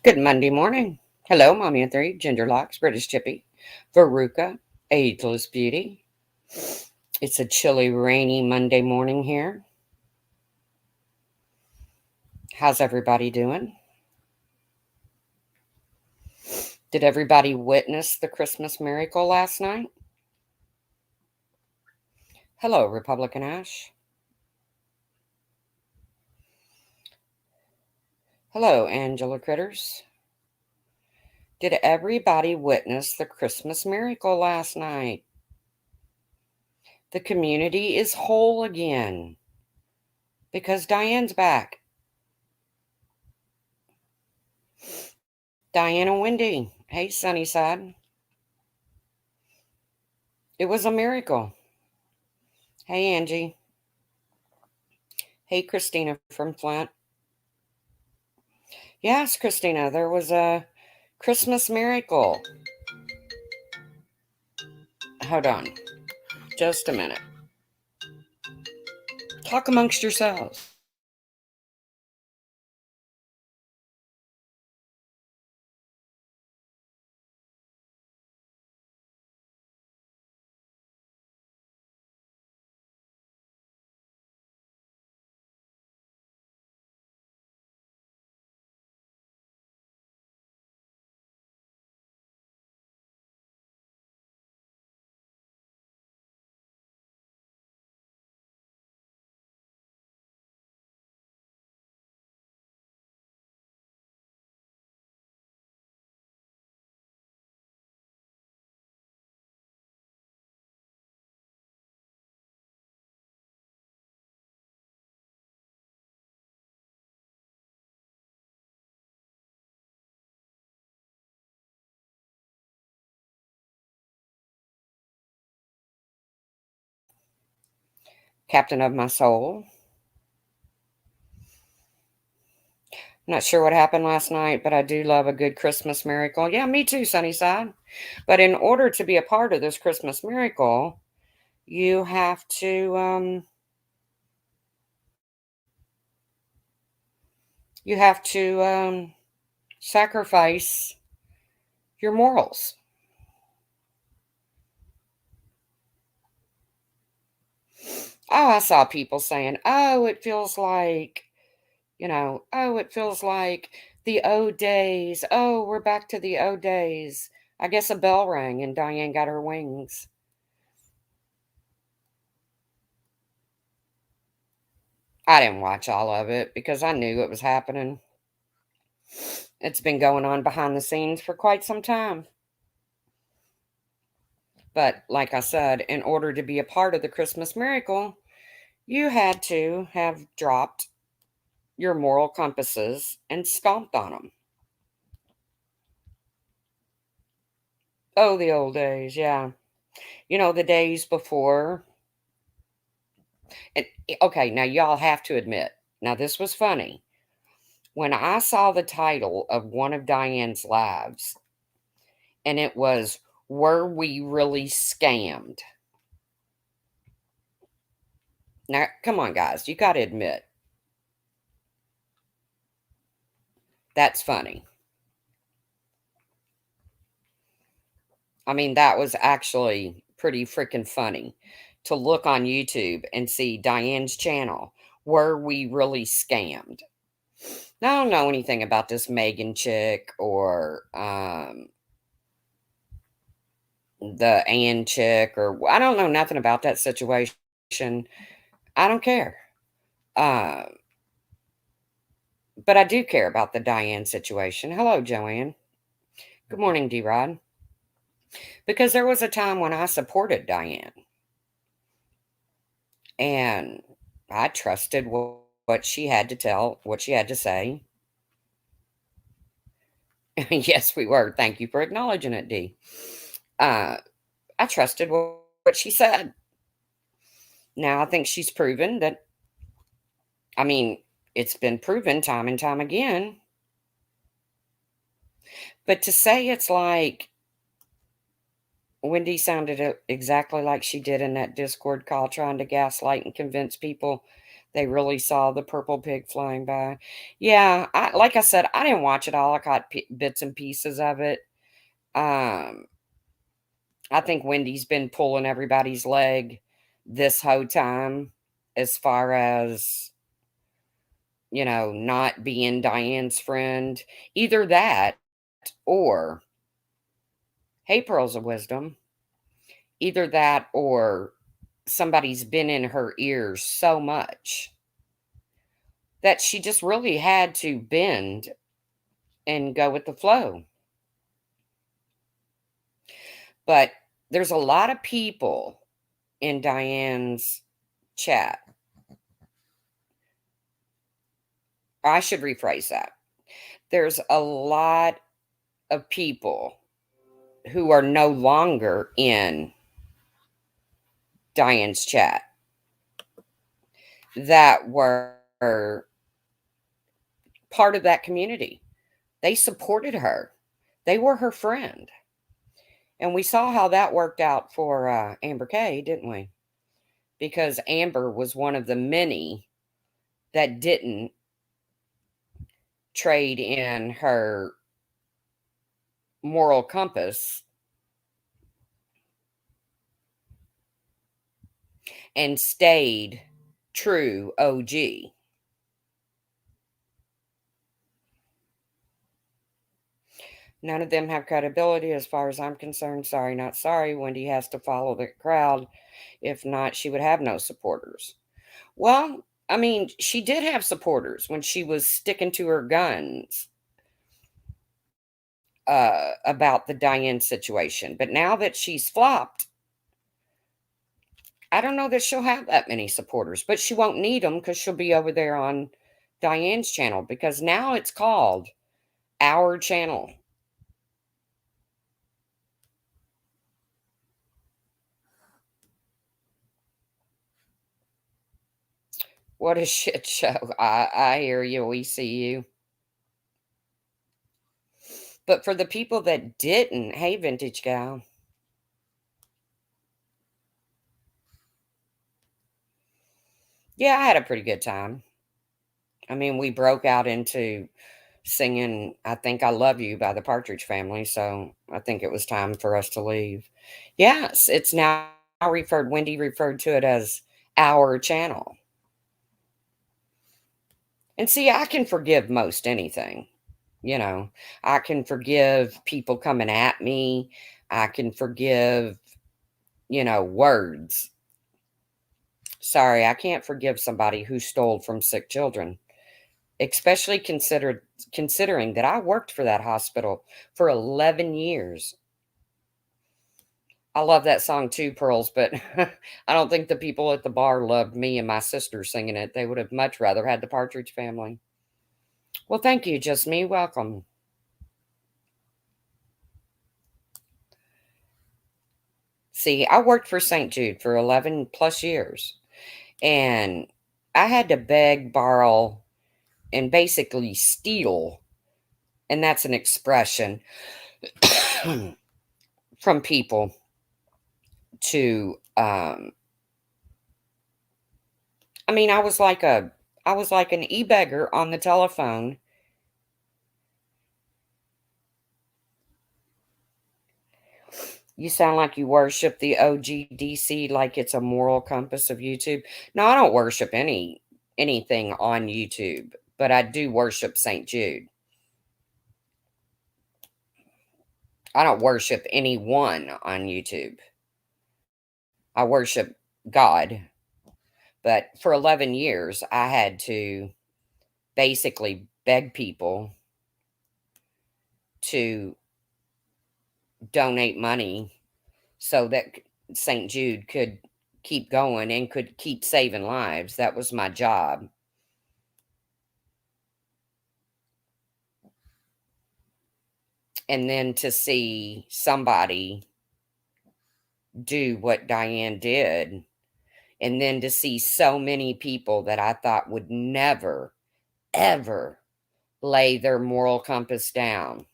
Good Monday morning. Hello, Mommy and Three, Ginger Locks, British Chippy, Veruca, Ageless Beauty. It's a chilly, rainy Monday morning here. How's everybody doing? Did everybody witness the Christmas miracle last night? Hello, Republican Ash. Hello, Angela Critters. Did everybody witness the Christmas miracle last night? The community is whole again because Diane's back. Diane and Wendy. Hey, Sunnyside. It was a miracle. Hey, Angie. Hey, Christina from Flint. Yes, Christina, there was a Christmas miracle. Hold on just a minute. Talk amongst yourselves. Captain of my soul. Not sure what happened last night, but I do love a good Christmas miracle. Yeah, me too, Sunnyside. But in order to be a part of this Christmas miracle, you have to sacrifice your morals. Oh, I saw people saying, "Oh, it feels like, oh, it feels like the old days. Oh, we're back to the old days." I guess a bell rang and Diane got her wings. I didn't watch all of it because I knew it was happening. It's been going on behind the scenes for quite some time. But like I said, in order to be a part of the Christmas miracle, you had to have dropped your moral compasses and stomped on them. Oh, the old days, yeah. The days before. Okay, now y'all have to admit, now this was funny. When I saw the title of one of Diane's lives, and it was, "Were We Really Scammed?" Now, come on, guys, you got to admit, that's funny. I mean, that was actually pretty freaking funny to look on YouTube and see Diane's channel. Were we really scammed? Now, I don't know anything about this Megan chick or the Ann chick, or I don't know nothing about that situation. I don't care. Uh, but I do care about the Diane situation. Hello, Joanne. Good morning, D Rod. Because there was a time when I supported Diane and I trusted what she had to tell, what she had to say. Yes, we were. Thank you for acknowledging it, D. Uh, I trusted what she said. Now, I think she's proven that, I mean, it's been proven time and time again. But to say it's like Wendy sounded exactly like she did in that Discord call, trying to gaslight and convince people They really saw the purple pig flying by. Yeah, like I said, I didn't watch it all. I caught bits and pieces of it. Um, I think Wendy's been pulling everybody's leg this whole time as far as, not being Diane's friend. Either that or, hey, Pearls of Wisdom, either that or somebody's been in her ears so much that she just really had to bend and go with the flow. But there's a lot of people in Diane's chat. I should rephrase that. There's a lot of people who are no longer in Diane's chat that were part of that community. They supported her. They were her friend. And we saw how that worked out for Amber Kay, didn't we? Because Amber was one of the many that didn't trade in her moral compass and stayed true OG. None of them have credibility as far as I'm concerned. Sorry, not sorry. Wendy has to follow the crowd. If not, she would have no supporters. Well, I mean, she did have supporters when she was sticking to her guns about the Diane situation. But now that she's flopped, I don't know that she'll have that many supporters, but she won't need them because she'll be over there on Diane's channel because now it's called Our Channel. What a shit show. I hear you. We see you. But for the people that didn't, hey, Vintage Gal. Yeah, I had a pretty good time. I mean, we broke out into singing I Think I Love You by the Partridge Family, so I think it was time for us to leave. Yes, it's now Wendy referred to it as Our Channel. And see, I can forgive most anything. I can forgive people coming at me. I can forgive, words. Sorry, I can't forgive somebody who stole from sick children, especially considering that I worked for that hospital for 11 years. I love that song too, Pearls, but I don't think the people at the bar loved me and my sister singing it. They would have much rather had the Partridge Family. Well, thank you, Just Me. Welcome. See, I worked for St. Jude for 11 plus years, and I had to beg, borrow, and basically steal, and that's an expression, from people to I mean, I was like an e-beggar on the telephone. You sound like you worship the OGDC like it's a moral compass of YouTube. No, I don't worship anything on YouTube, but I do worship St. Jude. I don't worship anyone on YouTube. I worship God. But for 11 years, I had to basically beg people to donate money so that St. Jude could keep going and could keep saving lives. That was my job. And then to see somebody do what Diane did, and then to see so many people that I thought would never, ever lay their moral compass down.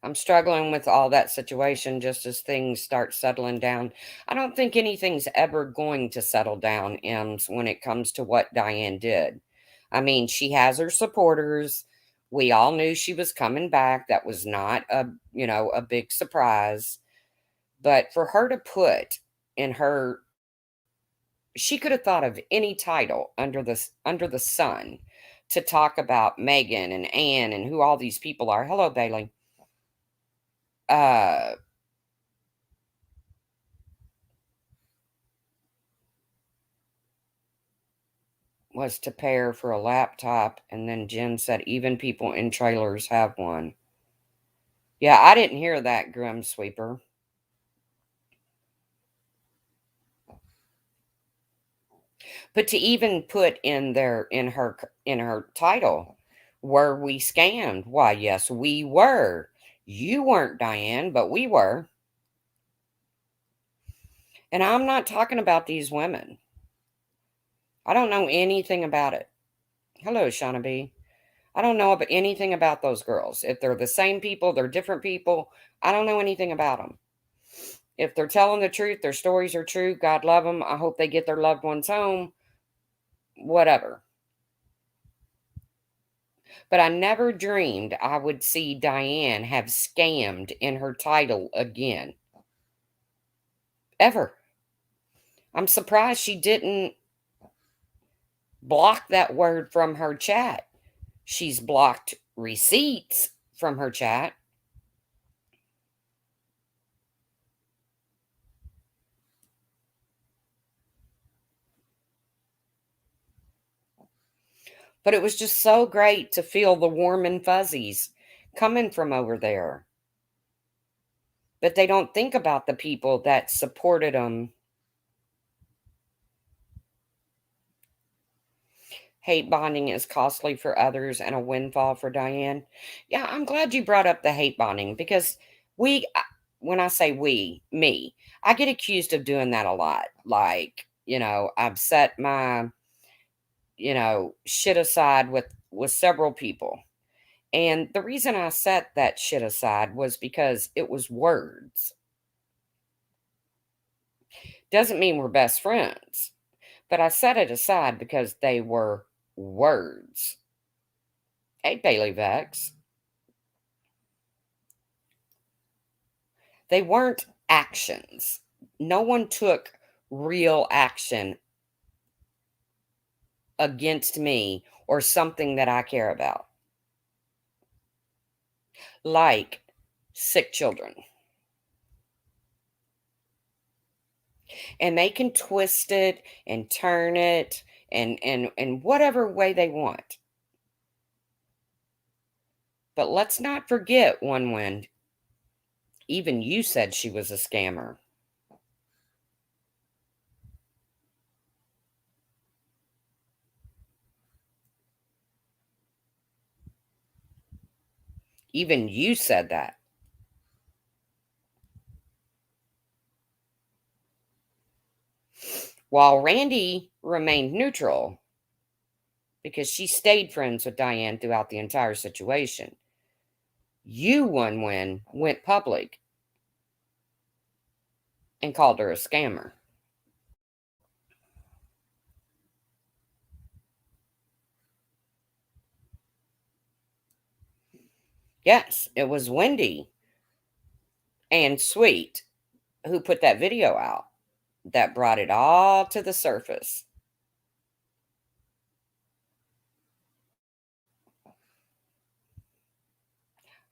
I'm struggling with all that situation just as things start settling down. I don't think anything's ever going to settle down, Ems, when it comes to what Diane did. I mean, she has her supporters. We all knew she was coming back. That was not a big surprise. But for her to put in her she could have thought of any title under the sun to talk about Megan and Anne and who all these people are. Hello, Bailey. Uh was to pair for a laptop, and then Jen said even people in trailers have one. Yeah, I didn't hear that, Grim Sweeper. But to even put in her title, were we scammed? Why, yes, we were. You weren't, Diane, but we were. And I'm not talking about these women. I don't know anything about it. Hello, Shauna B. I don't know about anything about those girls. If they're the same people, they're different people. I don't know anything about them. If they're telling the truth, their stories are true. God love them. I hope they get their loved ones home. Whatever. But I never dreamed I would see Diane have scammed in her title again. Ever. I'm surprised she didn't block that word from her chat. She's blocked receipts from her chat. But it was just so great to feel the warm and fuzzies coming from over there. But they don't think about the people that supported them. Hate bonding is costly for others and a windfall for Diane. Yeah, I'm glad you brought up the hate bonding because when I say we, me, I get accused of doing that a lot. Like, I've set my, shit aside with several people. And the reason I set that shit aside was because it was words. Doesn't mean we're best friends, but I set it aside because they were words. Hey, Bailey Vex. They weren't actions. No one took real action against me or something that I care about, like sick children. And they can twist it and turn it and whatever way they want. But let's not forget, One Wind, even you said she was a scammer. Even you said that. While Randy remained neutral because she stayed friends with Diane throughout the entire situation, you, One Wind, went public and called her a scammer. Yes, it was Wendy and Sweet who put that video out that brought it all to the surface.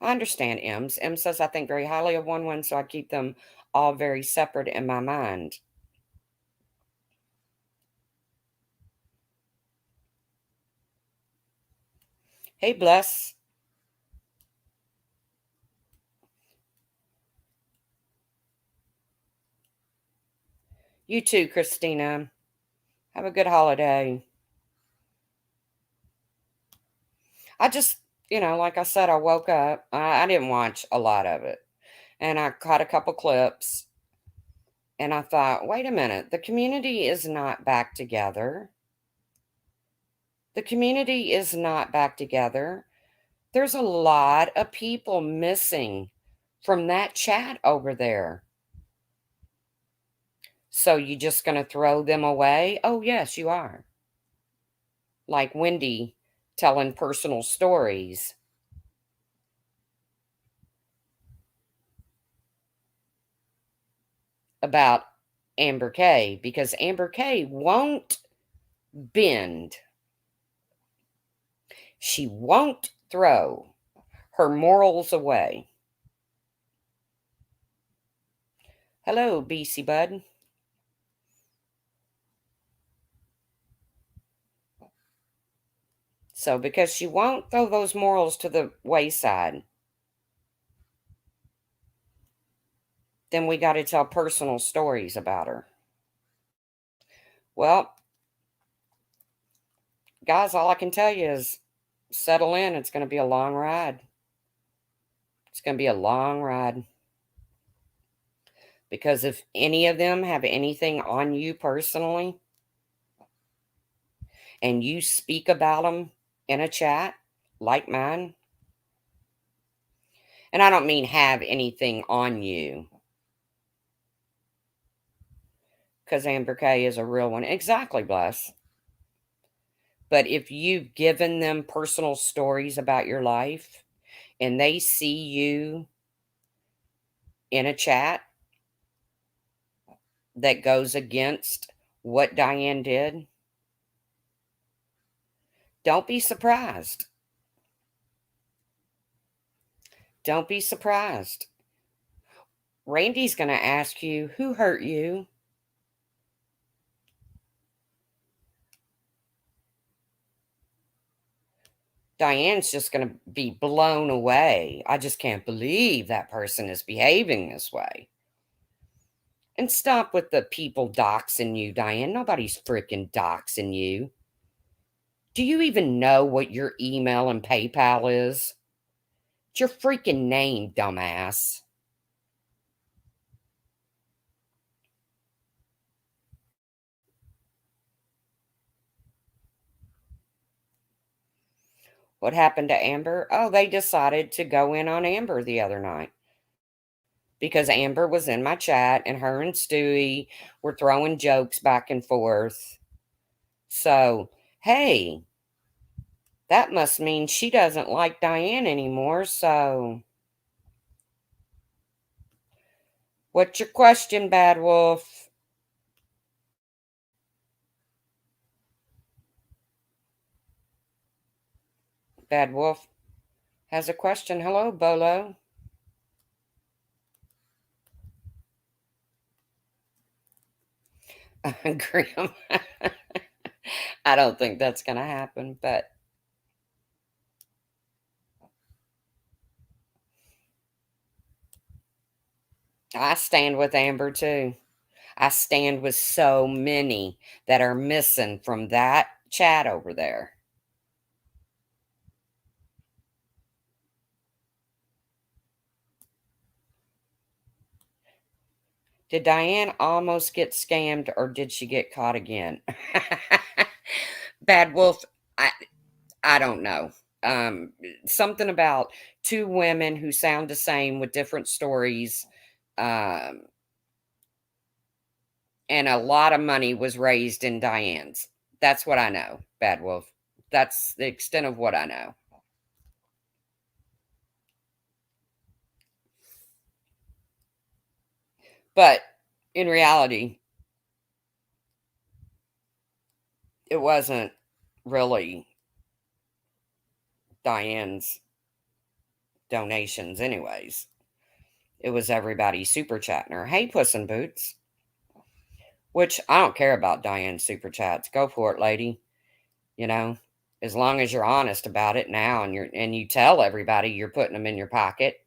I understand Ems. Em says I think very highly of One Wind, so I keep them all very separate in my mind. Hey, Bless. You too, Christina. Have a good holiday. I just, like I said, I woke up. I didn't watch a lot of it. And I caught a couple clips. And I thought, wait a minute, the community is not back together. The community is not back together. There's a lot of people missing from that chat over there. So you just going to throw them away? Oh, yes, you are. Like Wendy telling personal stories about Amber Kay, because Amber Kay won't bend. She won't throw her morals away. Hello, BC Bud. So, because she won't throw those morals to the wayside, then we got to tell personal stories about her. Well, guys, all I can tell you is settle in. It's going to be a long ride. It's going to be a long ride. Because if any of them have anything on you personally, and you speak about them in a chat like mine, and I don't mean have anything on you, because Amber Kay is a real one. Exactly, Bless. But if you've given them personal stories about your life and they see you in a chat that goes against what Diane did, don't be surprised. Don't be surprised. Randy's going to ask you, who hurt you? Diane's just going to be blown away. I just can't believe that person is behaving this way. And stop with the people doxing you, Diane. Nobody's freaking doxing you. Do you even know what your email and PayPal is? It's your freaking name, dumbass. What happened to Amber? Oh, they decided to go in on Amber the other night. Because Amber was in my chat and her and Stewie were throwing jokes back and forth. So, hey, that must mean she doesn't like Diane anymore. So, what's your question, Bad Wolf? Bad Wolf has a question. Hello, Bolo. Graham. I don't think that's going to happen, but I stand with Amber too. I stand with so many that are missing from that chat over there. Did Diane almost get scammed or did she get caught again? Bad Wolf, I don't know. Something about two women who sound the same with different stories. Um, and a lot of money was raised in Diane's. That's what I know, Bad Wolf. That's the extent of what I know. But in reality, it wasn't really Diane's donations, anyways. It was everybody super chatting her. Hey, Puss in Boots. Which I don't care about Diane's super chats. Go for it, lady. You know, as long as you're honest about it now and you tell everybody you're putting them in your pocket.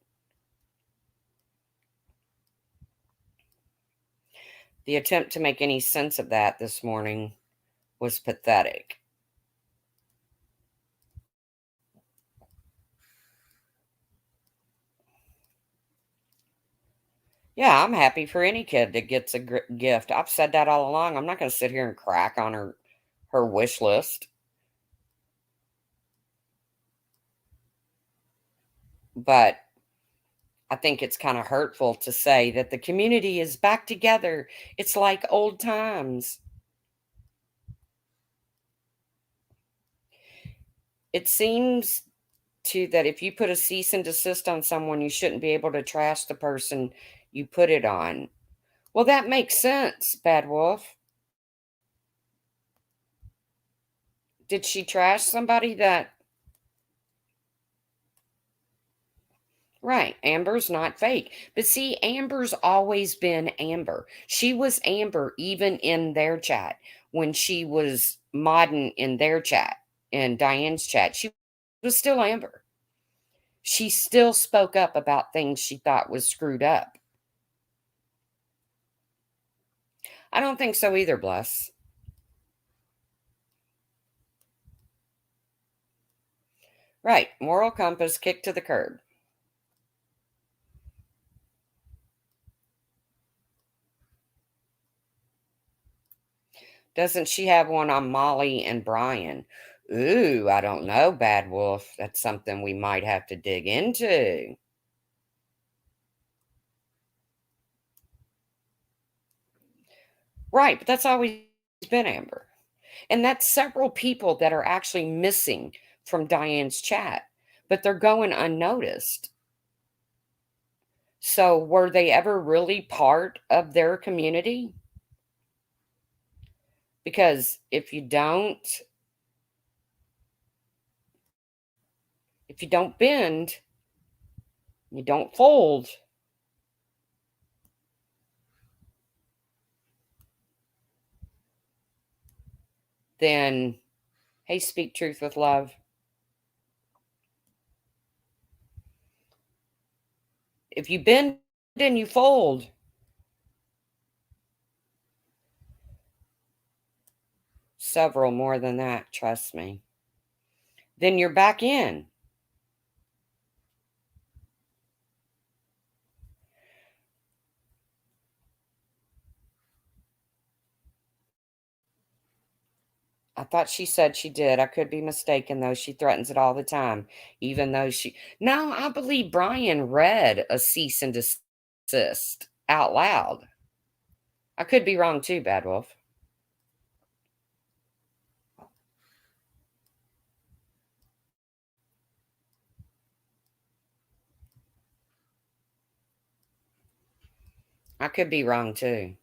The attempt to make any sense of that this morning was pathetic. Yeah, I'm happy for any kid that gets a gift. I've said that all along. I'm not going to sit here and crack on her wish list. But I think it's kind of hurtful to say that the community is back together. It's like old times. It seems to that if you put a cease and desist on someone, you shouldn't be able to trash the person you put it on. Well, that makes sense, Bad Wolf. Did she trash somebody that. Right, Amber's not fake. But see, Amber's always been Amber. She was Amber even in their chat when she was modding in their chat, in Diane's chat. She was still Amber. She still spoke up about things she thought was screwed up. I don't think so either, Bless. Right, moral compass kicked to the curb. Doesn't she have one on Molly and Brian? Ooh, I don't know, Bad Wolf. That's something we might have to dig into. Right, but that's always been Amber. And that's several people that are actually missing from Diane's chat, but they're going unnoticed. So, were they ever really part of their community? Because if you don't bend, you don't fold. Then, hey, speak truth with love. If you bend and you fold, several more than that, trust me, then you're back in. I thought she said she did. I could be mistaken, though. She threatens it all the time, even though she. No, I believe Brian read a cease and desist out loud. I could be wrong too, Bad Wolf. I could be wrong too.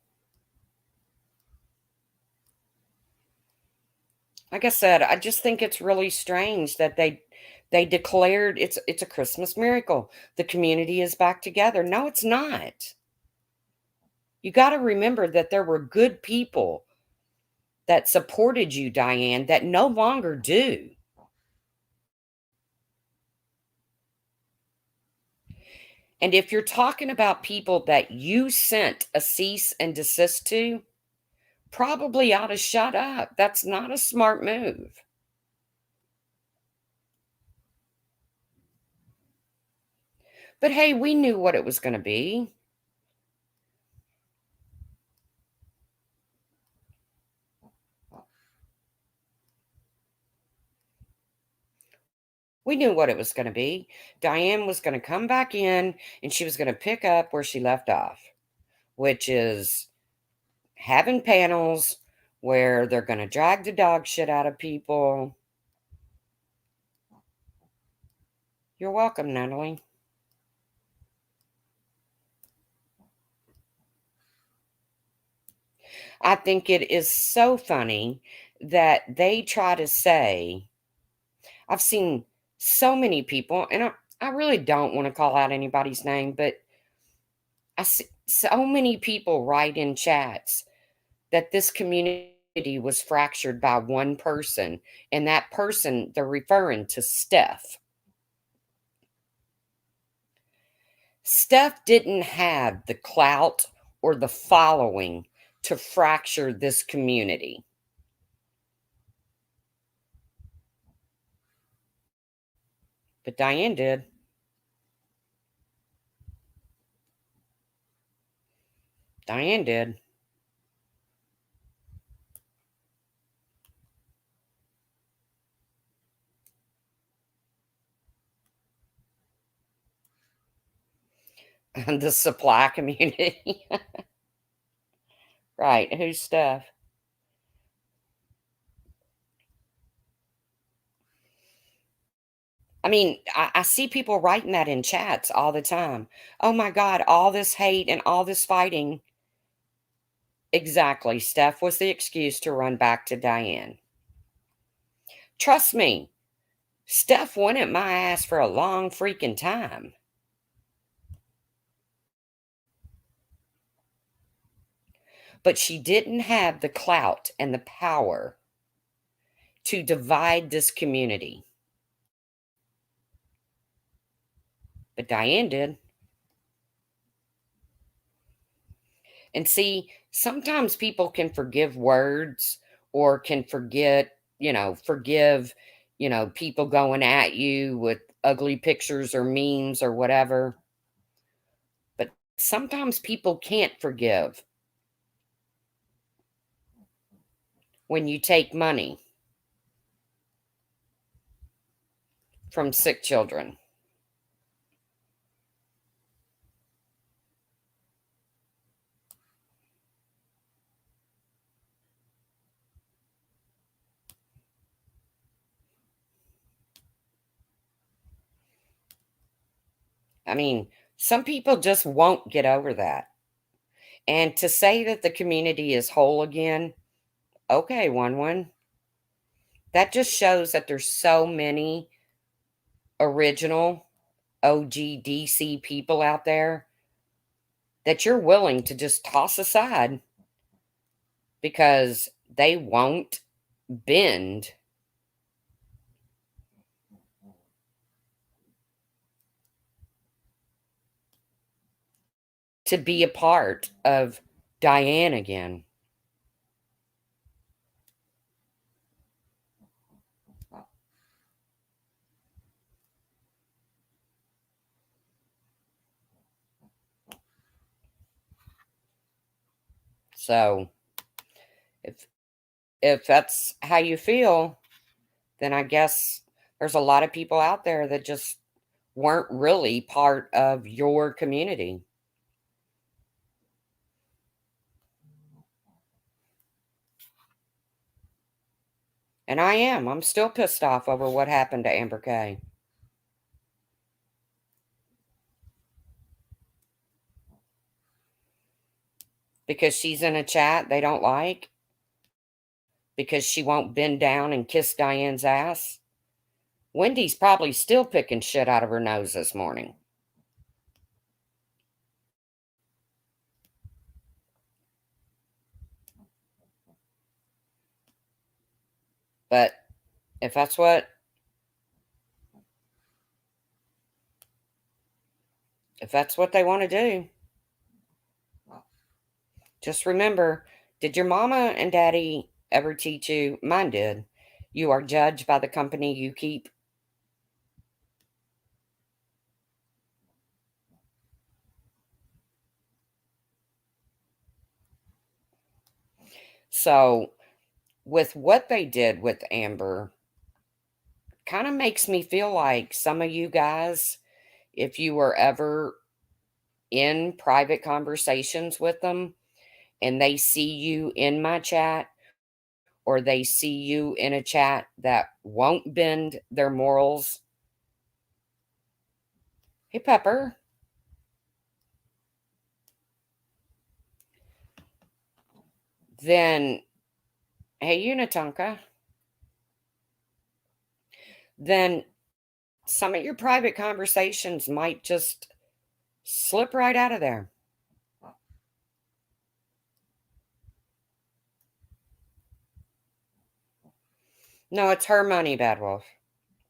Like I said, I just think it's really strange that they declared it's a Christmas miracle. The community is back together. No, it's not. You got to remember that there were good people that supported you, Diane, that no longer do. And if you're talking about people that you sent a cease and desist to, probably ought to shut up. That's not a smart move. But hey, we knew what it was going to be. We knew what it was going to be. Diane was going to come back in and she was going to pick up where she left off, which is having panels where they're going to drag the dog shit out of people. You're welcome, Natalie. I think it is so funny that they try to say, I've seen so many people, and I really don't want to call out anybody's name, but I see so many people write in chats that this community was fractured by one person, and that person, they're referring to Steph. Steph didn't have the clout or the following to fracture this community. But Diane did. Diane did. The supply community. Right, who's Steph? I mean, I see people writing that in chats all the time. "Oh my god, all this hate and all this fighting." Exactly, Steph was the excuse to run back to Diane. Trust me, Steph wanted my ass for a long freaking time. But she didn't have the clout and the power to divide this community. But Diane did. And see, sometimes people can forgive words or can forgive, people going at you with ugly pictures or memes or whatever. But sometimes people can't forgive when you take money from sick children. I mean, some people just won't get over that. And to say that the community is whole again, okay, one. That just shows that there's so many original OGDC people out there that you're willing to just toss aside because they won't bend to be a part of Diane again. So if if that's how you feel, then I guess there's a lot of people out there that just weren't really part of your community. And I am. I'm still pissed off over what happened to Amber Kay. Because she's in a chat they don't like, because she won't bend down and kiss Diane's ass. Wendy's probably still picking shit out of her nose this morning. But if that's what they want to do, just remember, did your mama and daddy ever teach you? Mine did. You are judged by the company you keep. So, with what they did with Amber, kind of makes me feel like some of you guys, if you were ever in private conversations with them and they see you in my chat, or they see you in a chat that won't bend their morals. Hey, Pepper. Then, hey, Unitonka. Then some of your private conversations might just slip right out of there. No, it's her money, Bad Wolf.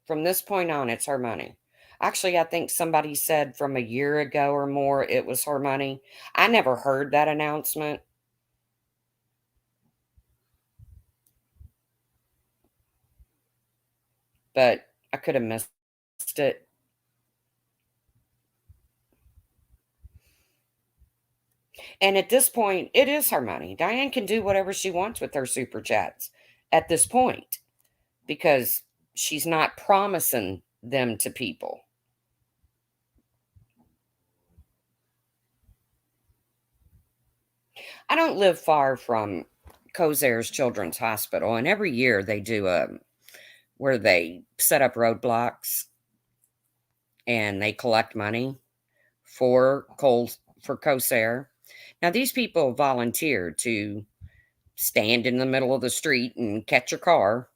From this point on, it's her money. Actually, I think somebody said from a year ago or more it was her money. I never heard that announcement. But I could have missed it. And at this point, it is her money. Diane can do whatever she wants with her super chats at this point because she's not promising them to people. I don't live far from Cozare's Children's Hospital, and every year they do a where they set up roadblocks and they collect money for Cosair. Now these people volunteer to stand in the middle of the street and catch a car.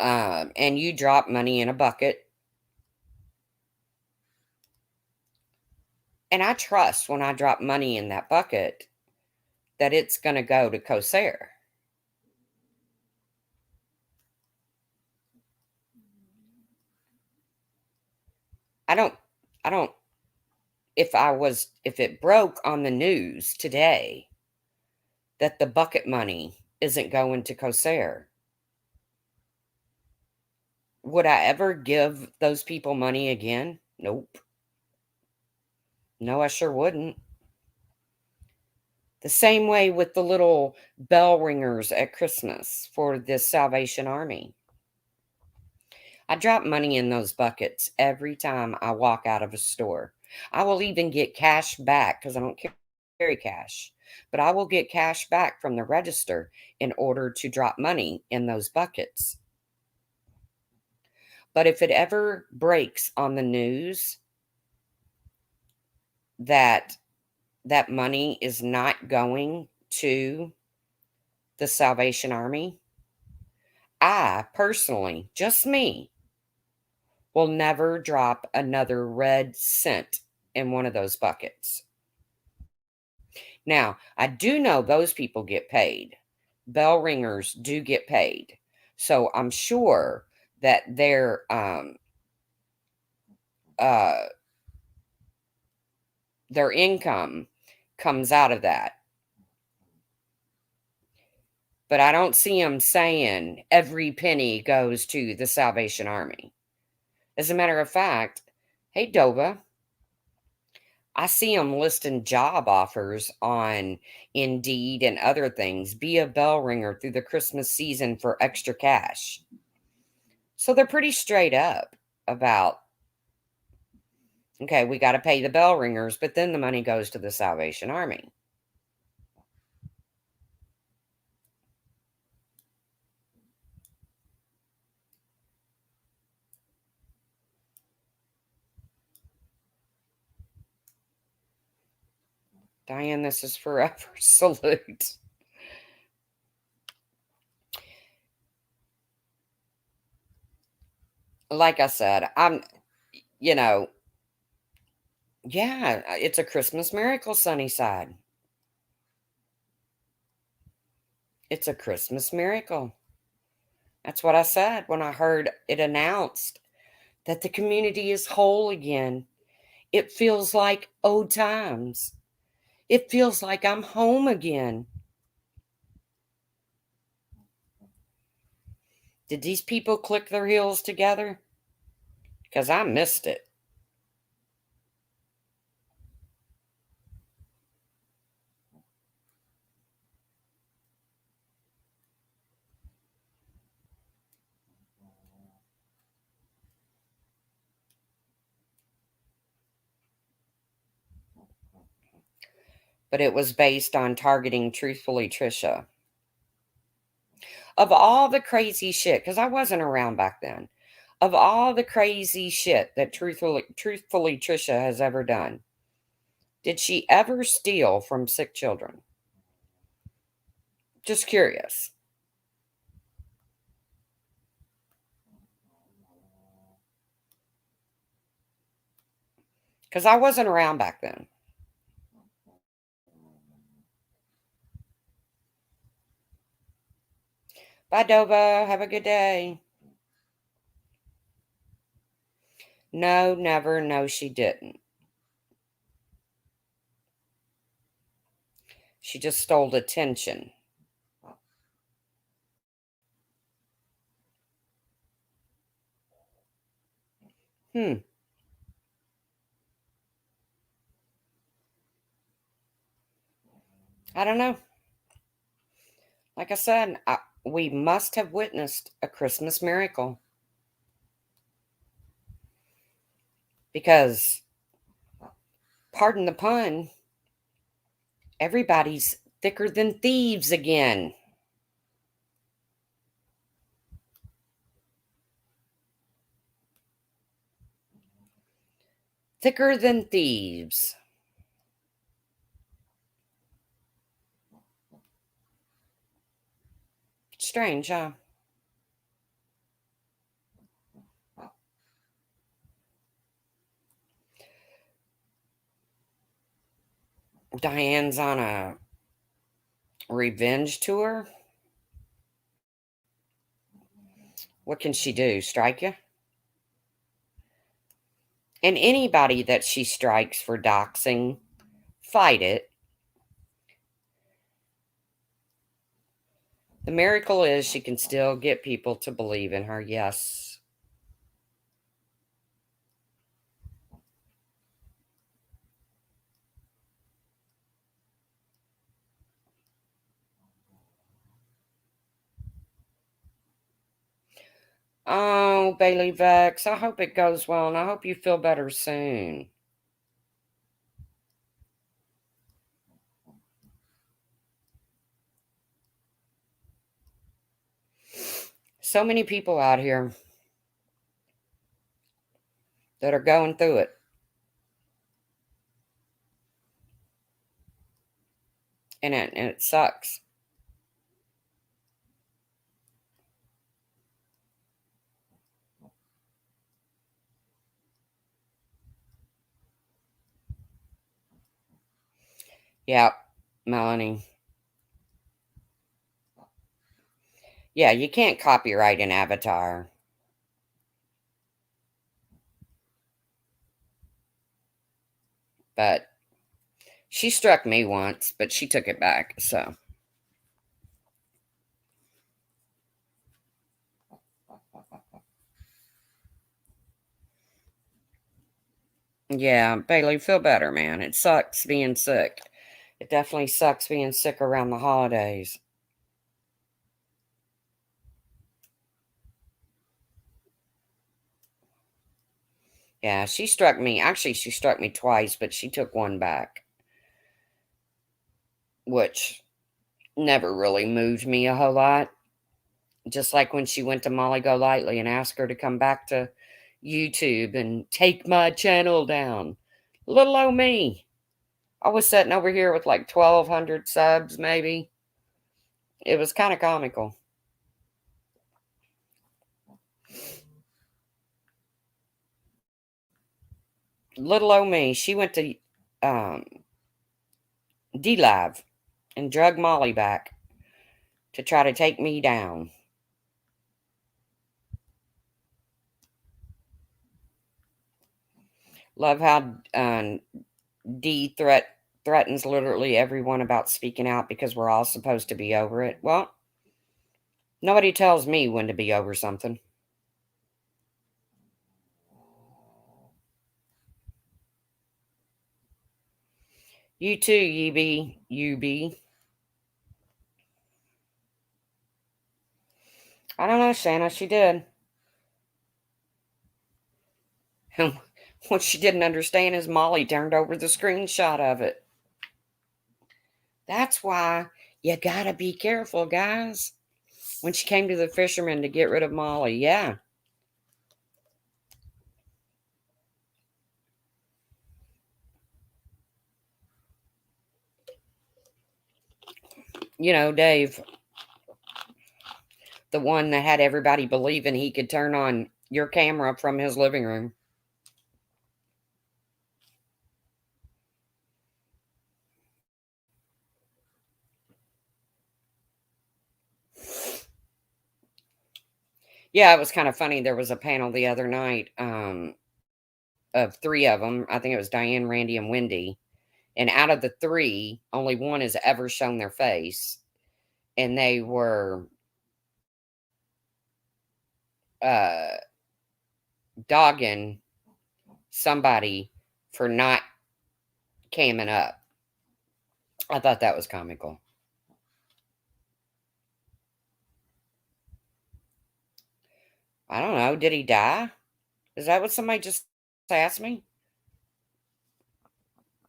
And you drop money in a bucket. And I trust when I drop money in that bucket that it's going to go to Cosair. I don't, I don't, if it broke on the news today that the bucket money isn't going to Cosair, would I ever give those people money again? Nope. No, I sure wouldn't. The same way with the little bell ringers at Christmas for the Salvation Army. I drop money in those buckets every time I walk out of a store. I will even get cash back because I don't carry cash, but I will get cash back from the register in order to drop money in those buckets. But if it ever breaks on the news that that money is not going to the Salvation Army, I personally, just me, will never drop another red cent in one of those buckets. Now, I do know those people get paid. Bell ringers do get paid. So I'm sure that uh, their income comes out of that. But I don't see them saying every penny goes to the Salvation Army. As a matter of fact, hey, Dova, I see them listing job offers on Indeed and other things. Be a bell ringer through the Christmas season for extra cash. So they're pretty straight up about, okay, we got to pay the bell ringers, but then the money goes to the Salvation Army. Diane, this is forever. Salute. Like I said, you know, yeah, it's a Christmas miracle, Sunnyside. It's a Christmas miracle. That's what I said when I heard it announced that the community is whole again. It feels like old times. It feels like I'm home again. Did these people click their heels together? Because I missed it. But it was based on targeting Truthfully Trisha. Of all the crazy shit, because I wasn't around back then, of all the crazy shit that truthfully Trisha has ever done, did she ever steal from sick children? Just curious. Because I wasn't around back then. Bye, Dova. Have a good day. No, never. No, she didn't. She just stole attention. Hmm. I don't know. Like I said, we must have witnessed a Christmas miracle. Because pardon the pun, everybody's thicker than thieves again. Thicker than thieves. Strange, huh? Diane's on a revenge tour. What can she do? Strike you? And anybody that she strikes for doxing, fight it. The miracle is she can still get people to believe in her. Yes. Oh, Bailey Vex, I hope it goes well, and I hope you feel better soon. So many people out here that are going through it. And it sucks. Yeah, Melanie. Yeah, you can't copyright an avatar. But she struck me once, but she took it back, so. Yeah, Bailey, feel better, man. It sucks being sick. It definitely sucks being sick around the holidays. Yeah, she struck me. Actually, she struck me twice, but she took one back, which never really moved me a whole lot. Just like when she went to Molly Golightly and asked her to come back to YouTube and take my channel down. Little old me. I was sitting over here with like 1,200 subs, maybe. It was kind of comical. Little old me. She went to um, DLive and drug Molly back to try to take me down. Love how D threatens literally everyone about speaking out because we're all supposed to be over it. Well, nobody tells me when to be over something. You too, UB. UB. I don't know, Shanna. She did. What she didn't understand is Molly turned over the screenshot of it. That's why you gotta be careful, guys. When she came to the fisherman to get rid of Molly, yeah. You know, Dave, the one that had everybody believing he could turn on your camera from his living room. Yeah, it was kind of funny. There was a panel the other night of three of them. I think it was Diane, Randy, and Wendy. And out of the three, only one has ever shown their face. And they were uh, dogging somebody for not camming up. I thought that was comical. I don't know. Did he die? Is that what somebody just asked me?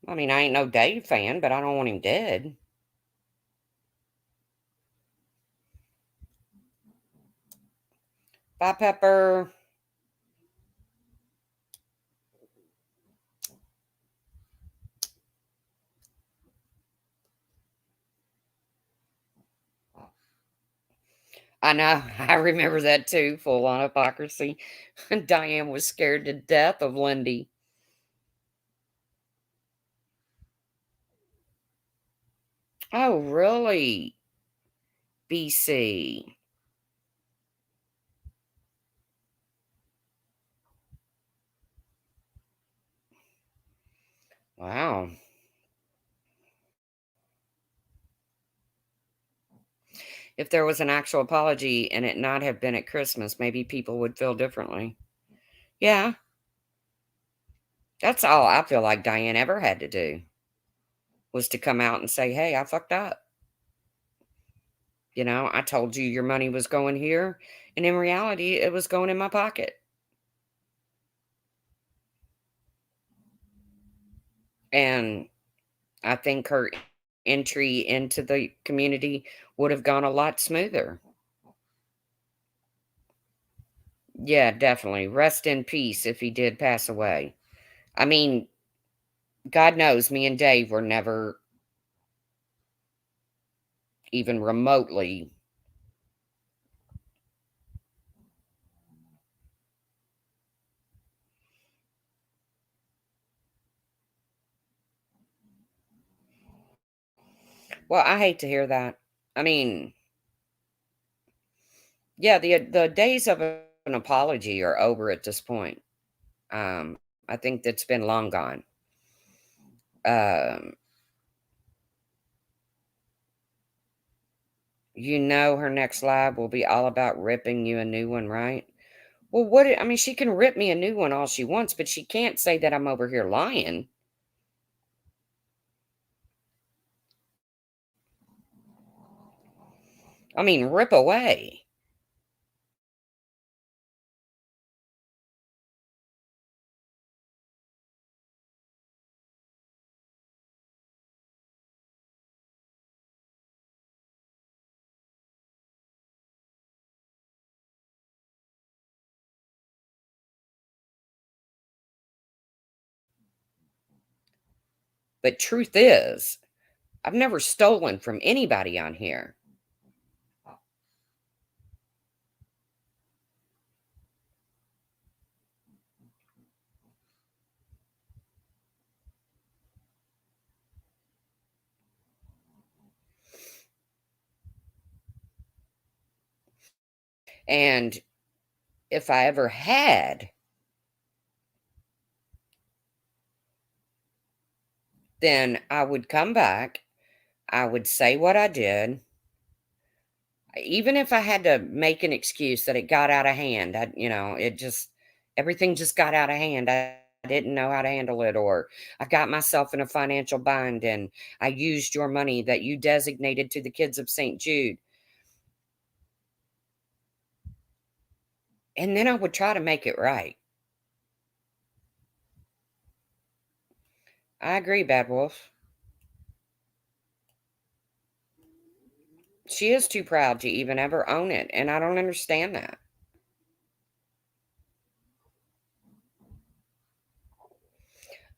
I mean, I ain't no Dave fan, but I don't want him dead. Bye, Pepper. I know. I remember that too. Full on hypocrisy. Diane was scared to death of Lindy. Oh, really? BC. Wow. If there was an actual apology and it not have been at Christmas, maybe people would feel differently. Yeah, that's all I feel like Diane ever had to do was to come out and say, "Hey, I fucked up. I told you your money was going here, and in reality, it was going in my pocket." And I think her entry into the community would have gone a lot smoother. Yeah, definitely. Rest in peace if he did pass away. I mean, God knows me and Dave were never even remotely. Well, I hate to hear that. I mean, yeah, the days of an apology are over at this point. Um, I think that's been long gone. Um, her next live will be all about ripping you a new one, right? Well, I mean, she can rip me a new one all she wants, but she can't say that I'm over here lying. I mean, rip away. But truth is, I've never stolen from anybody on here. And if I ever had, then I would come back. I would say what I did. Even if I had to make an excuse that it got out of hand, everything just got out of hand. I didn't know how to handle it, or I got myself in a financial bind and I used your money that you designated to the kids of St. Jude. And then I would try to make it right. I agree, Bad Wolf. She is too proud to even ever own it, and I don't understand that.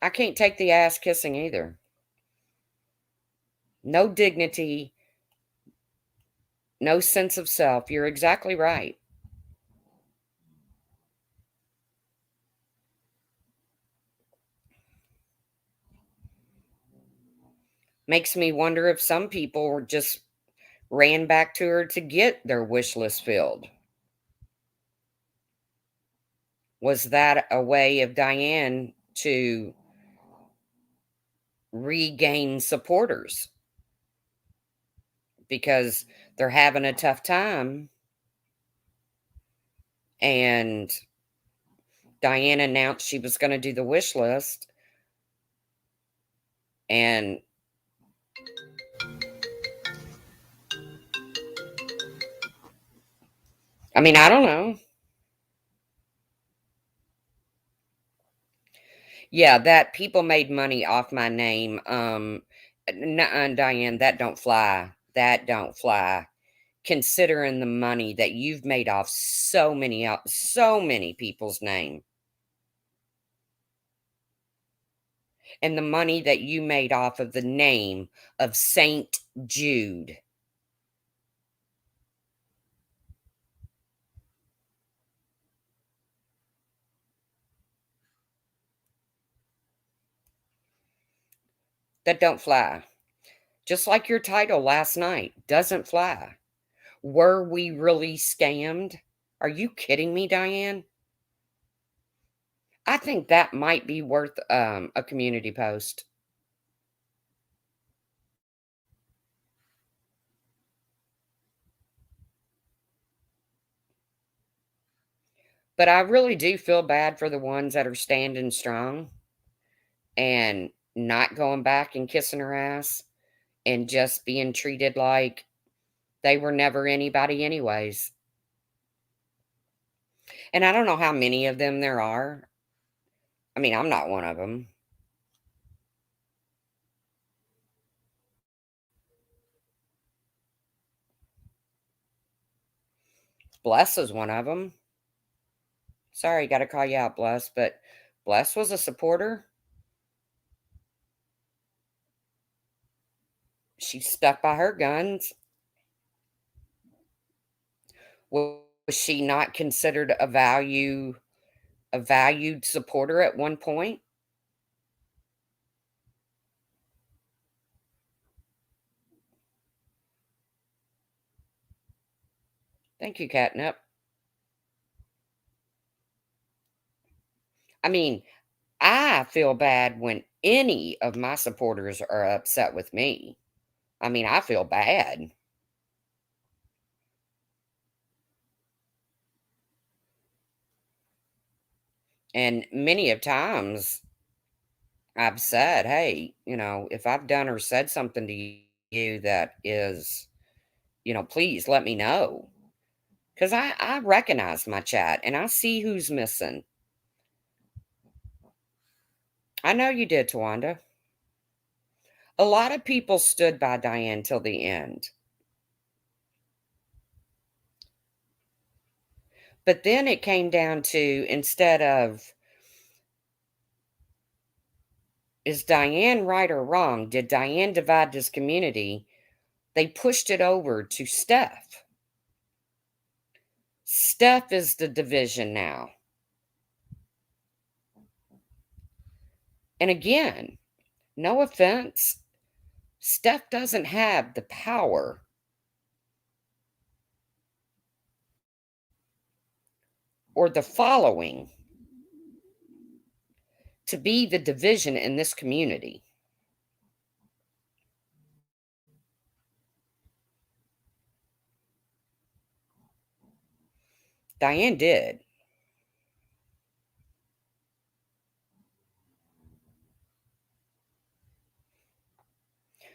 I can't take the ass kissing either. No dignity, no sense of self. You're exactly right. Makes me wonder if some people were just ran back to her to get their wish list filled. Was that a way of Diane to regain supporters because they're having a tough time? And Diane announced she was going to do the wish list. And I mean, I don't know. Yeah, that people made money off my name. Nuh-uh, Diane, that don't fly. That don't fly. Considering the money that you've made off so many people's name, and the money that you made off of the name of Saint Jude. That don't fly. Just like your title last night doesn't fly. Were we really scammed? Are you kidding me, Diane? I think that might be worth a community post. But I really do feel bad for the ones that are standing strong and not going back and kissing her ass and just being treated like they were never anybody, anyways. And I don't know how many of them there are. I mean, I'm not one of them. Bless is one of them. Sorry, got to call you out, Bless, but Bless was a supporter. She stuck by her guns. Was she not considered a valued supporter at one point? Thank you, Catnip. I mean, I feel bad when any of my supporters are upset with me. I mean, I feel bad. And many of times I've said, hey, if I've done or said something to you that is, please let me know. Because I recognize my chat and I see who's missing. I know you did, Tawanda. A lot of people stood by Diane till the end. But then it came down to, instead of, is Diane right or wrong? Did Diane divide this community? They pushed it over to Steph. Steph is the division now. And again, no offense, Steph doesn't have the power or the following to be the division in this community. Diane did.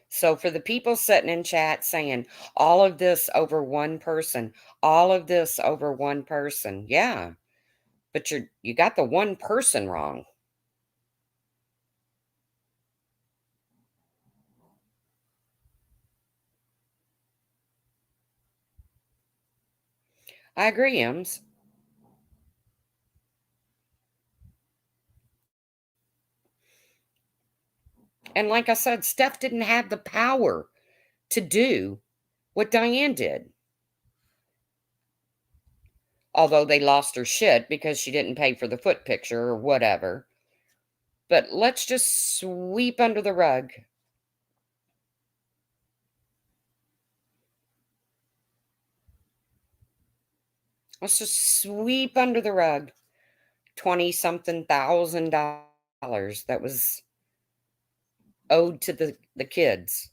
So for the people sitting in chat saying all of this over one person, all of this over one person, yeah, but you got the one person wrong. I agree, Ems. And like I said, Steph didn't have the power to do what Diane did. Although they lost her shit because she didn't pay for the foot picture or whatever. But let's just sweep under the rug. Let's just sweep under the rug 20 something thousand dollars that was owed to the kids.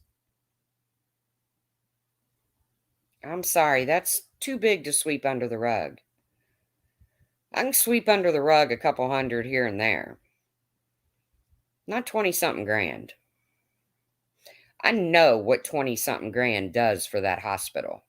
I'm sorry, that's too big to sweep under the rug. I can sweep under the rug a couple hundred here and there. Not 20 something grand. I know what 20 something grand does for that hospital.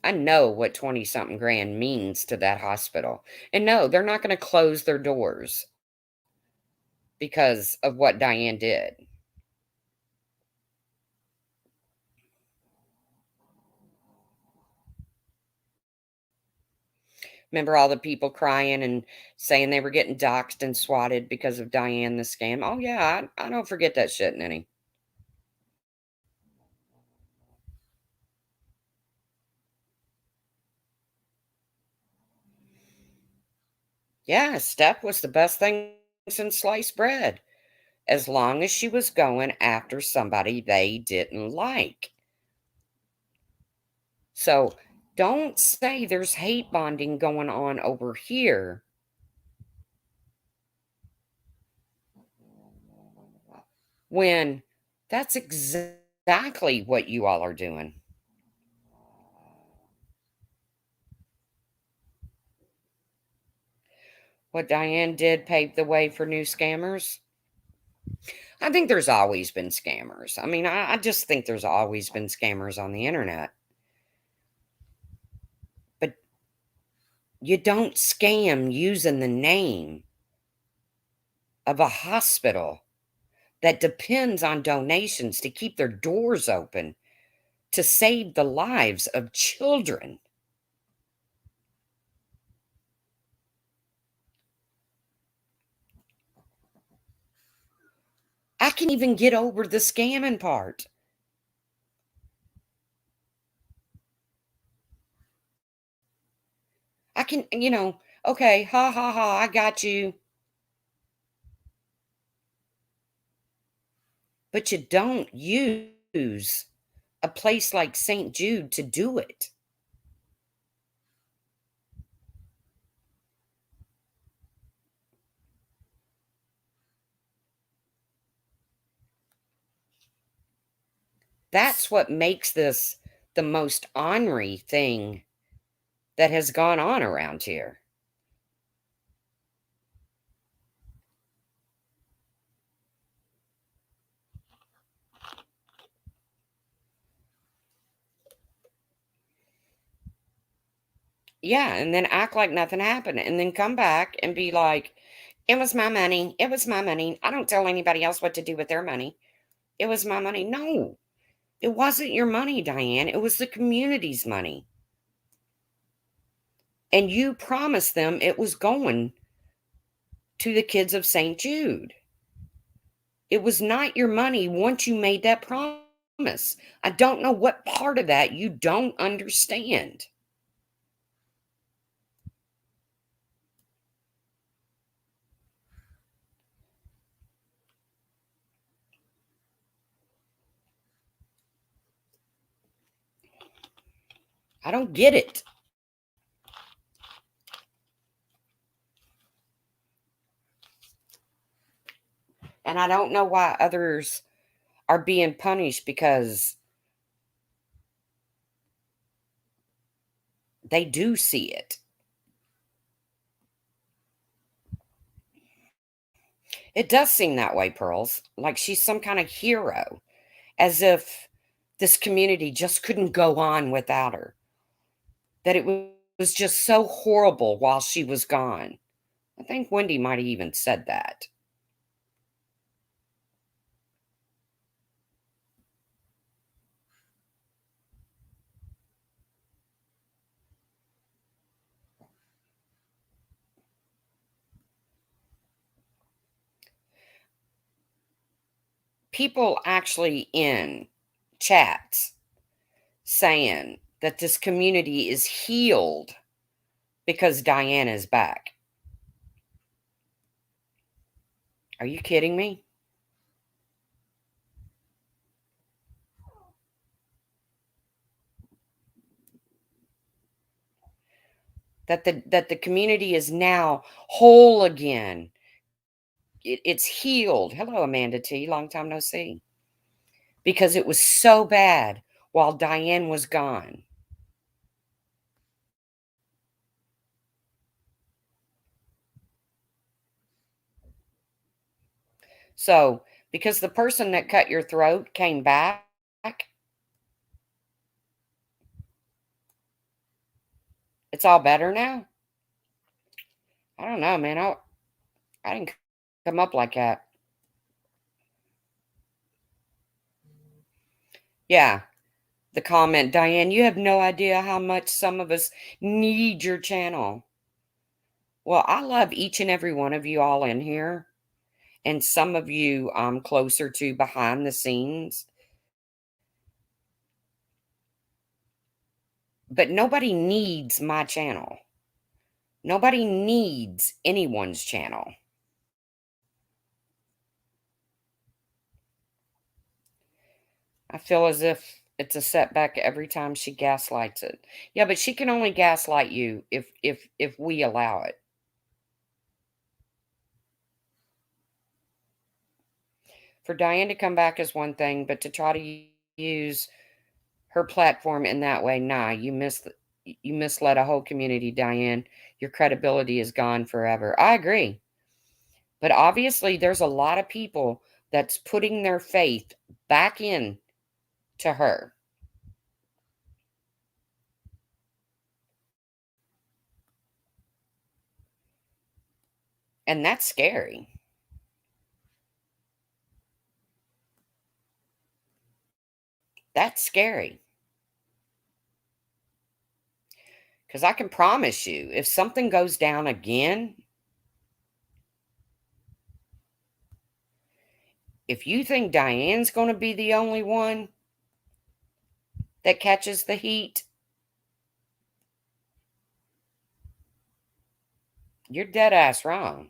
I know what 20 something grand means to that hospital. And no, they're not going to close their doors because of what Diane did. Remember all the people crying and saying they were getting doxxed and swatted because of Diane the scam? Oh, yeah, I don't forget that shit, Ninny. Yeah, Steph was the best thing since sliced bread, as long as she was going after somebody they didn't like. So don't say there's hate bonding going on over here when that's exactly what you all are doing. What Diane did paved the way for new scammers. I think there's always been scammers. I mean, I just think there's always been scammers on the internet. But you don't scam using the name of a hospital that depends on donations to keep their doors open to save the lives of children. I can even get over the scamming part. I can, okay, ha ha ha, I got you. But you don't use a place like St. Jude to do it. That's what makes this the most ornery thing that has gone on around here. Yeah, and then act like nothing happened and then come back and be like, "It was my money. It was my money. I don't tell anybody else what to do with their money. It was my money." No, it wasn't your money, Diane. It was the community's money. And you promised them it was going to the kids of St. Jude. It was not your money once you made that promise. I don't know what part of that you don't understand. I don't get it. And I don't know why others are being punished because they do see it. It does seem that way, Pearls, like she's some kind of hero, as if this community just couldn't go on without her, that it was just so horrible while she was gone. I think Wendy might have even said that. People actually in chats saying that this community is healed because Diana is back. Are you kidding me? That the community is now whole again. It's healed. Hello, Amanda T. Long time no see. Because it was so bad while Diane was gone. So, because the person that cut your throat came back, It's all better now? I don't know, man. I didn't come up like that. Yeah. The comment, Diane, you have no idea how much some of us need your channel. Well, I love each and every one of you all in here. And some of you I'm closer to behind the scenes. But nobody needs my channel. Nobody needs anyone's channel. I feel as if it's a setback every time she gaslights it. Yeah, but she can only gaslight you if we allow it. For Diane to come back is one thing, but to try to use her platform in that way, nah, you misled a whole community, Diane. Your credibility is gone forever. I agree. But obviously there's a lot of people that's putting their faith back in to her. And that's scary. That's scary. Because I can promise you, if something goes down again, if you think Diane's going to be the only one that catches the heat, you're dead ass wrong.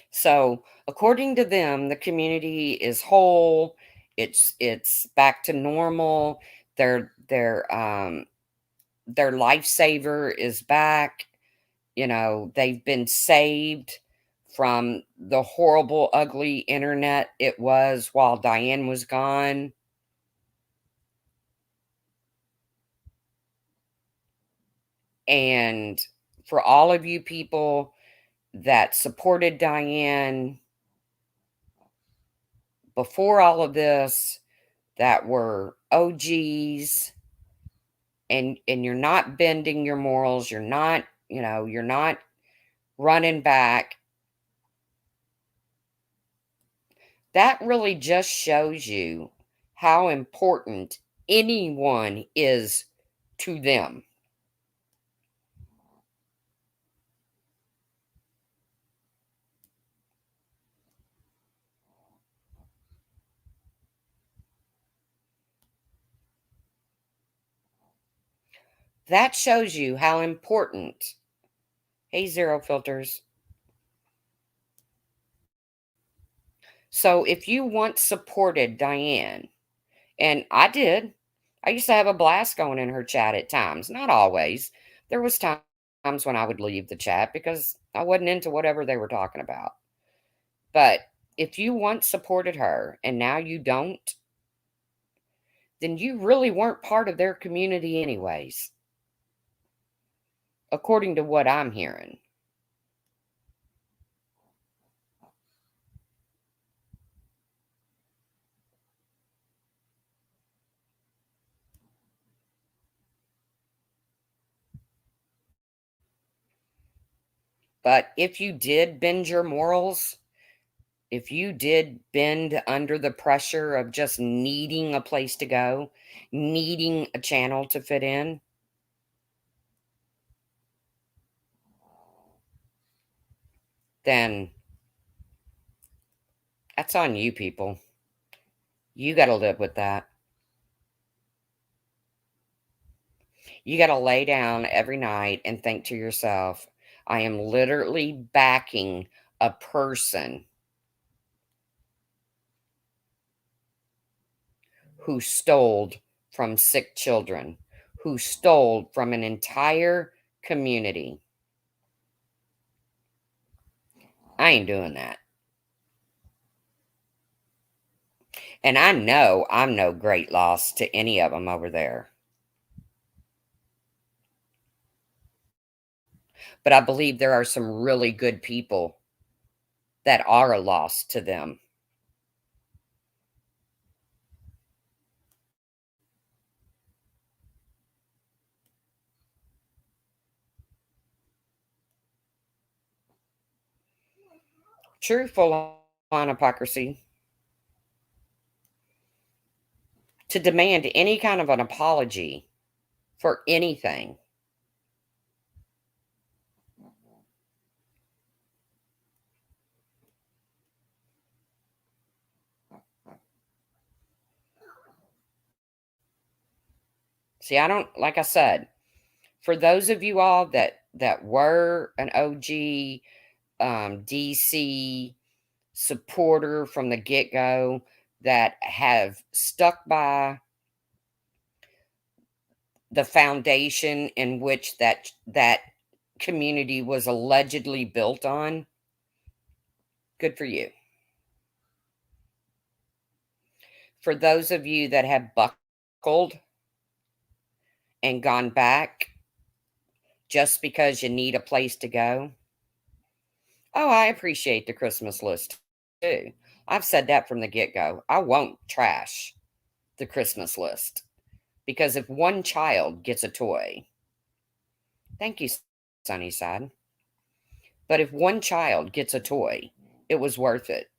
So, according to them, the community is whole. It's back to normal. Their lifesaver is back. You know, they've been saved from the horrible, ugly internet it was while Diane was gone. And for all of you people that supported Diane before all of this, that were OGs, and you're not bending your morals, you're not, you're not running back. That really just shows you how important anyone is to them. That shows you how important. Hey, Zero Filters. So if you once supported Diane, and I did, I used to have a blast going in her chat at times, not always. There was times when I would leave the chat because I wasn't into whatever they were talking about. But if you once supported her and now you don't, then you really weren't part of their community anyways, according to what I'm hearing. But if you did bend your morals, if you did bend under the pressure of just needing a place to go, needing a channel to fit in, then that's on you, people. You got to live with that. You got to lay down every night and think to yourself, I am literally backing a person who stole from sick children, who stole from an entire community. I ain't doing that. And I know I'm no great loss to any of them over there. But I believe there are some really good people that are a loss to them. True, full on hypocrisy. To demand any kind of an apology for anything. See, I don't, like I said, for those of you all that were an OG DC supporter from the get-go, that have stuck by the foundation in which that community was allegedly built on, good for you. For those of you that have buckled and gone back just because you need a place to go, oh, I appreciate the Christmas list too. I've said that from the get-go. I won't trash the Christmas list, because if one child gets a toy, thank you, Sunnyside. But if one child gets a toy, it was worth it.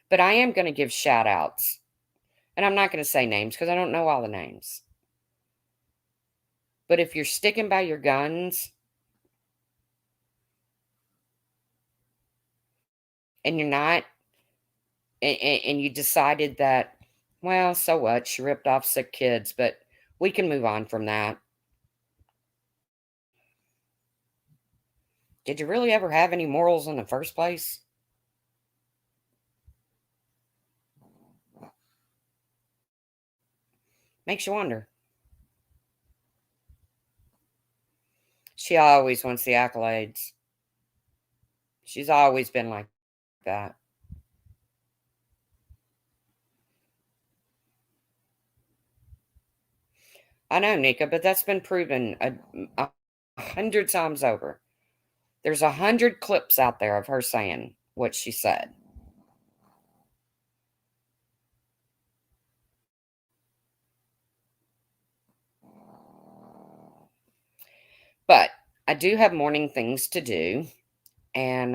But I am going to give shout outs, and I'm not going to say names because I don't know all the names. But if you're sticking by your guns and you're not, and you decided that, well, so what? She ripped off sick kids, but we can move on from that. Did you really ever have any morals in the first place? Makes you wonder. She always wants the accolades. She's always been like that. I know, Nika, but that's been proven a hundred times over. There's 100 clips out there of her saying what she said. But I do have morning things to do, and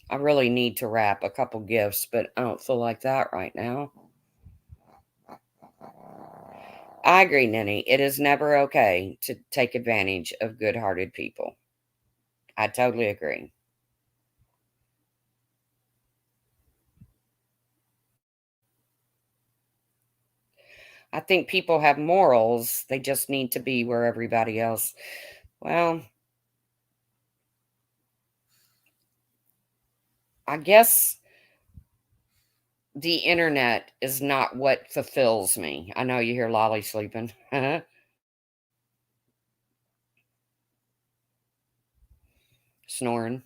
I really need to wrap a couple gifts, but I don't feel like that right now. I agree, Ninny. It is never okay to take advantage of good-hearted people. I totally agree. I think people have morals. They just need to be where everybody else. Well, I guess the internet is not what fulfills me. I know you hear Lolly sleeping. Snoring.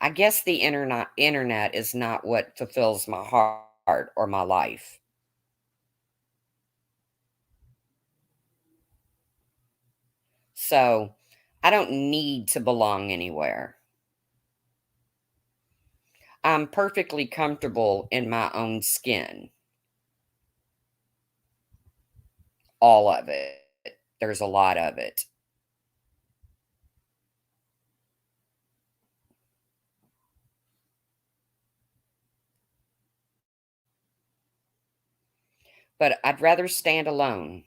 I guess the internet is not what fulfills my heart or my life. So, I don't need to belong anywhere. I'm perfectly comfortable in my own skin. All of it. There's a lot of it. But I'd rather stand alone.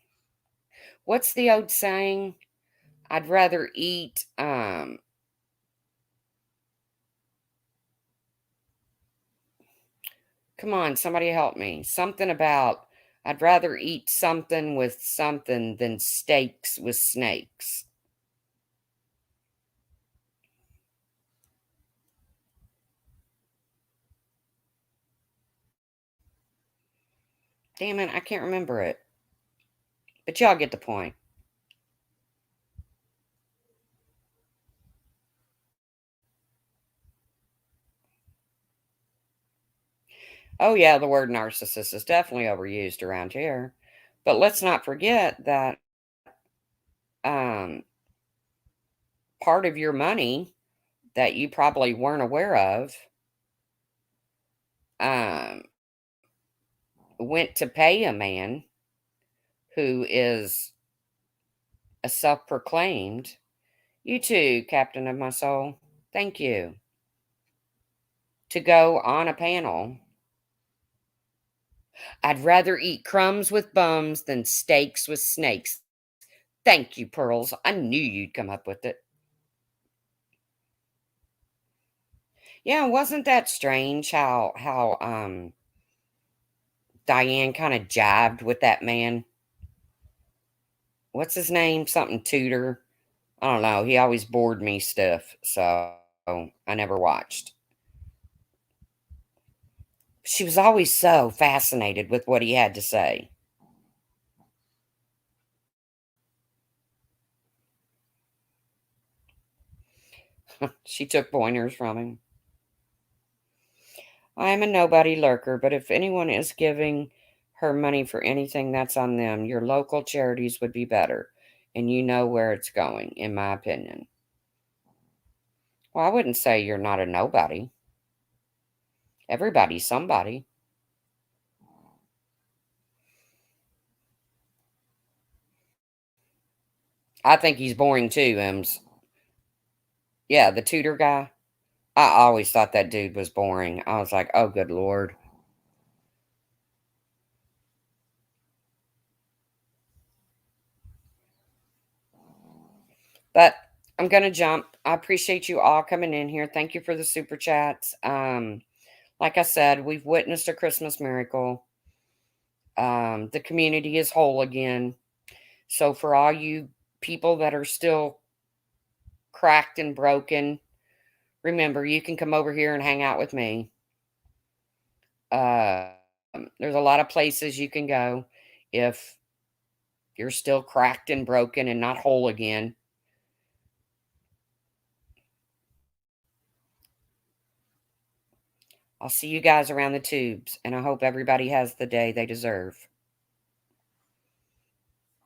What's the old saying? I'd rather eat come on, somebody help me. Something about I'd rather eat something with something than steaks with snakes. Damn it, I can't remember it. But y'all get the point. Oh yeah, the word narcissist is definitely overused around here. But let's not forget that um part of your money that you probably weren't aware of um, went to pay a man who is a self proclaimed, you too, Captain of my soul, thank you, to go on a panel. I'd rather eat crumbs with bums than steaks with snakes. Thank you, Pearls. I knew you'd come up with it. Yeah, wasn't that strange how Diane kind of jived with that man? What's his name? Something Tudor. I don't know. He always bored me stiff, so I never watched. She was always so fascinated with what he had to say. She took pointers from him. I am a nobody lurker, but if anyone is giving her money for anything, that's on them. Your local charities would be better, and you know where it's going, in my opinion. Well, I wouldn't say you're not a nobody. Everybody's somebody. I think he's boring too, Ems. Yeah, the tutor guy. I always thought that dude was boring. I was like, oh, good Lord. But I'm going to jump. I appreciate you all coming in here. Thank you for the super chats. Like I said, we've witnessed a Christmas miracle. The community is whole again. So for all you people that are still cracked and broken, remember you can come over here and hang out with me. There's a lot of places you can go if you're still cracked and broken and not whole again. I'll see you guys around the tubes, and I hope everybody has the day they deserve.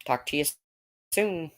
Talk to you soon.